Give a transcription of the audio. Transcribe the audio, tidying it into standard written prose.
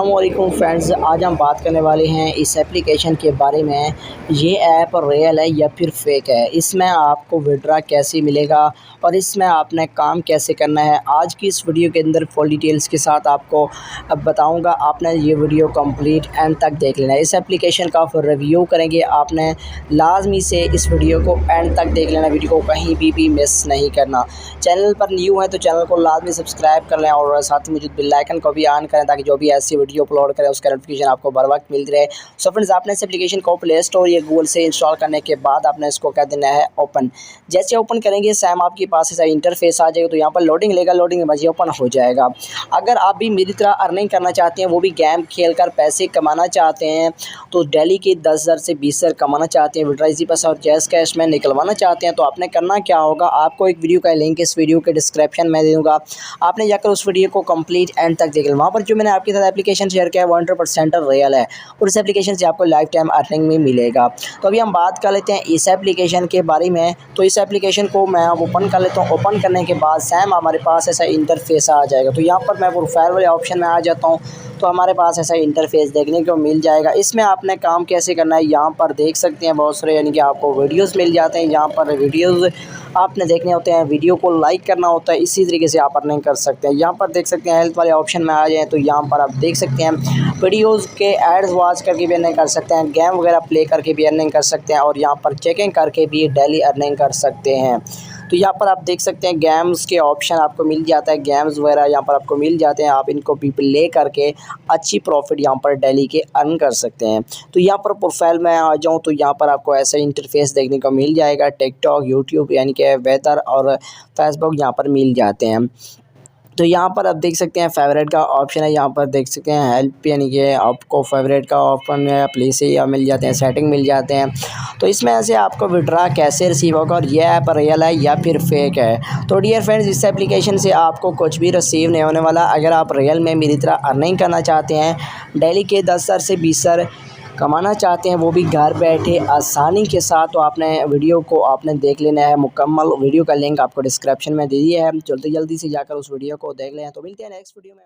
अस्सलामुअलैकुम फ्रेंड्स, आज हम बात करने वाले हैं इस एप्लीकेशन के बारे में। ये ऐप रियल है या फिर फेक है, इसमें आपको विड्रा कैसे मिलेगा और इसमें आपने काम कैसे करना है। आज की इस वीडियो के अंदर फुल डिटेल्स के साथ आपको अब बताऊंगा। आपने ये वीडियो कंप्लीट एंड तक देख लेना है। इस एप्लीकेशन का फिर रिव्यू करेंगे, आपने लाजमी से इस वीडियो को एंड तक देख लेना, वीडियो को कहीं भी मिस नहीं करना। चैनल पर न्यू है तो चैनल को लाजमी सब्सक्राइब कर लें और साथ ही मौजूद बेल आइकन को भी ऑन करें ताकि जो भी ऐसी वीडियो अपलोड करें उसका नोटिफिकेशन आपको बर वक्त मिलती रहे। सो फ्रेंड्स, आपने इस एप्लीकेशन को प्ले स्टोर या गूगल से इंस्टॉल करने के बाद आपने इसको कह देना है ओपन। जैसे ओपन करेंगे सेम आपके पास ऐसा इंटरफेस आ जाएगा, तो यहाँ पर लोडिंग लेगा, लोडिंग के बाद ये ओपन हो जाएगा। अगर आप भी मेरी तरह अर्निंग करना चाहते हैं, वो भी गेम खेल कर पैसे कमाना चाहते हैं, तो डेली के 10,000 से 20,000 कमाना चाहते हैं, विड्रा इजी पैसा और जैज़ कैश में निकलवाना चाहते हैं, तो आपने करना क्या होगा, आपको एक वीडियो का लिंक इस वीडियो के डिस्क्रिप्शन में दे दूँगा। आपने जाकर उस वीडियो को कंप्लीट एंड तक देख लेना। वहाँ पर जो मैंने आपके साथ एप्लीकेशन शेयर किया है 100% रियल है और इस एप्लीकेशन से आपको लाइफ टाइम अर्निंग में मिलेगा। तो अभी हम बात कर लेते हैं इस एप्लीकेशन के बारे में। तो इस एप्लीकेशन को मैं अब ओपन कर लेता हूँ। ओपन करने के बाद सेम हमारे पास ऐसा इंटरफेस आ जाएगा। तो यहाँ पर मैं प्रोफाइल वाले ऑप्शन में आ जाता हूँ, तो हमारे पास ऐसा इंटरफेस देखने को मिल जाएगा। इसमें आपने काम कैसे करना है यहाँ पर देख सकते हैं, बहुत सारे यानी कि आपको वीडियोस मिल जाते हैं। यहाँ पर वीडियोस आपने देखने होते हैं, वीडियो को लाइक करना होता है, इसी तरीके से आप अर्निंग कर सकते हैं। यहाँ पर देख सकते हैं हेल्थ वाले ऑप्शन में आ जाएँ तो यहाँ पर आप देख सकते हैं वीडियोज़ के एड्स वॉच करके भी अर्निंग कर सकते हैं, गेम वगैरह प्ले करके भी अर्निंग कर सकते हैं और यहाँ पर चेकिंग करके भी डेली अर्निंग कर सकते हैं। तो यहाँ पर आप देख सकते हैं गेम्स के ऑप्शन आपको मिल जाता है, गेम्स वगैरह यहाँ पर आपको मिल जाते हैं। आप इनको भी प्ले करके अच्छी प्रॉफिट यहाँ पर डेली के अर्न कर सकते हैं। तो यहाँ पर प्रोफाइल में आ जाऊँ तो यहाँ पर आपको ऐसा इंटरफेस देखने को मिल जाएगा। टिकटॉक, यूट्यूब यानी कि वेदर और फेसबुक यहाँ पर मिल जाते हैं। तो यहाँ पर आप देख सकते हैं फेवरेट का ऑप्शन है, यहाँ पर देख सकते हैं हेल्प यानी कि आपको फेवरेट का ऑप्शन है, प्लेस या मिल जाते हैं, सेटिंग मिल जाते हैं। तो इसमें ऐसे आपको विड्रा कैसे रिसीव होगा और ये ऐप रियल है या फिर फेक है। तो डियर फ्रेंड्स, इस एप्लीकेशन से आपको कुछ भी रिसीव नहीं होने वाला। अगर आप रियल में मेरी तरह अर्निंग करना चाहते हैं, डेली के 10,000 से 20,000 कमाना चाहते हैं, वो भी घर बैठे आसानी के साथ, तो आपने वीडियो को आपने देख लेना है मुकम्मल। वीडियो का लिंक आपको डिस्क्रिप्शन में दे दिया है, जल्दी से जाकर उस वीडियो को देख लें। तो मिलते हैं नेक्स्ट वीडियो में।